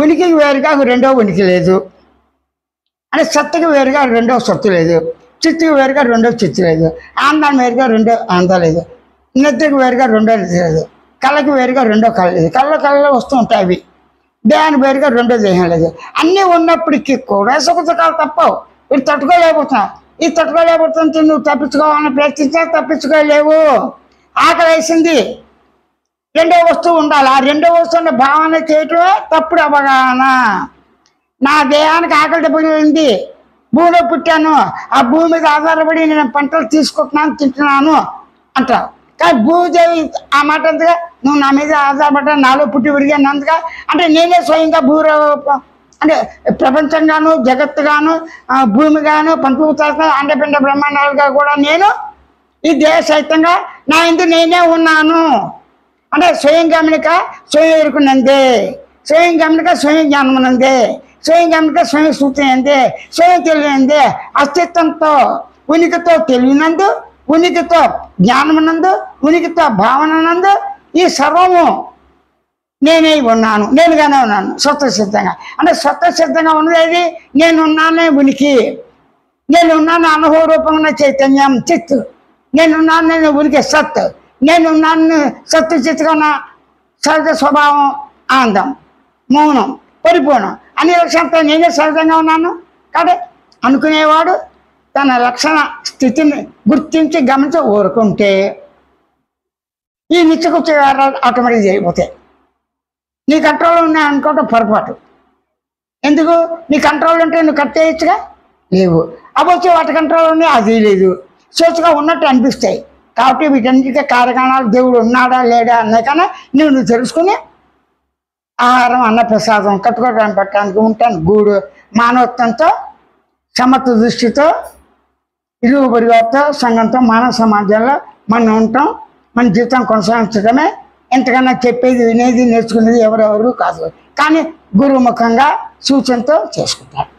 ఉనికికి వేరుగా రెండో ఉనికి లేదు, అంటే సత్తుకి వేరుగా రెండో సత్తు లేదు, చిత్తుకి వేరుగా రెండో చిత్తు లేదు, ఆందానికి వేరుగా రెండో ఆందా లేదు, నిద్రకు వేరుగా రెండో నిద్ర లేదు, కళ్ళకి వేరుగా రెండో కళ లేదు, కళ్ళలో వస్తూ ఉంటాయి అవి. దేహానికి వేరుగా రెండో దేహం లేదు. అన్నీ ఉన్నప్పటికీ కూడా సుఖదుఖాలు తప్పవు. ఇది తట్టుకోలేకపోతున్నావు. ఇది తట్టుకోలేకపోతుంటే నువ్వు తప్పించుకోవాలని ప్రయత్నించా తప్పించుకోలేవు. ఆకలి వేసింది, రెండో వస్తువు ఉండాలి. ఆ రెండో వస్తువుని భావన చేయటమే తప్పుడు అవగాహన. నా దేహానికి ఆకలి దెబ్బతింది, భూమిలో పుట్టాను, ఆ భూమి మీద ఆధారపడి నేను పంటలు తీసుకుంటున్నాను, తింటున్నాను అంటావు. కానీ భూదేవి ఆ మాట అంతగా నువ్వు నా మీద ఆధారపడ్డా, నాలో పుట్టి విరిగానందుగా అంటే నేనే స్వయంగా అంటే ప్రపంచంగాను జగత్తుగాను భూమిగాను పంచభూతాలు అండపిండ బ్రహ్మాండాలుగా కూడా నేను ఈ దేహ సహితంగా నా ఇందు నేనే ఉన్నాను. అంటే స్వయం గమనిక స్వయం ఎరుకునందే, స్వయం గమనిక స్వయం జ్ఞానమునందే, స్వయం గమనిక స్వయం సూచనందే, స్వయం తెలియనందే. అస్తిత్వంతో ఉనికితో తెలియనందు, ఉనికితో జ్ఞానమునందు, ఉనికితో భావననందు ఈ సర్వము నేనే ఉన్నాను, నేనుగానే ఉన్నాను స్వతసిద్ధంగా. అంటే స్వతసిద్ధంగా ఉన్నది ఏది? నేనున్నానే ఉనికి, నేనున్నాను అనుభవ రూపంగా చైతన్యం చిత్తు, నేనున్నాను నేను ఉనికి సత్, నేనున్నాను సత్తు చిత్తుగా ఉన్న సహజ స్వభావం ఆనందం మౌనం పరిపూర్ణం అన్ని లక్షణాలతో నేనే సహజంగా ఉన్నాను. కాబట్టి అనుకునేవాడు తన లక్షణ స్థితిని గుర్తించి గమనించి ఊరుకుంటే ఈ నిత్యకృత్య వ్యవహారాలు ఆటోమేటిక్ జరిగిపోతాయి. నీ కంట్రోల్ ఉన్నాయి అనుకోవటం పొరపాటు. ఎందుకు? నీ కంట్రోల్ ఉంటే నువ్వు కట్ చేయొచ్చుగా, లేవు. అవ్వచ్చు వాటి కంట్రోల్ ఉన్నాయి, అది లేదు. సోచుగా ఉన్నట్టు అనిపిస్తాయి. కాబట్టి వీటన్నిటికీ కారణాలు దేవుడు ఉన్నాడా లేడా అనే కన్నా నువ్వు తెలుసుకుని ఆహారం అన్నప్రసాదం కట్టుకోవడానికి పెట్టడానికి ఉంటాను గూడు మానవత్వంతో సమత్వ దృష్టితో ఇరుగు పొరుగుతో సంఘంతో మానవ సమాజంలో మనం ఉంటాం. మన జీవితం కొనసాగించడమే. ఎంతకన్నా చెప్పేది వినేది నేర్చుకునేది ఎవరెవరు కాదు, కానీ గురుముఖంగా సూచనతో చేసుకుంటారు.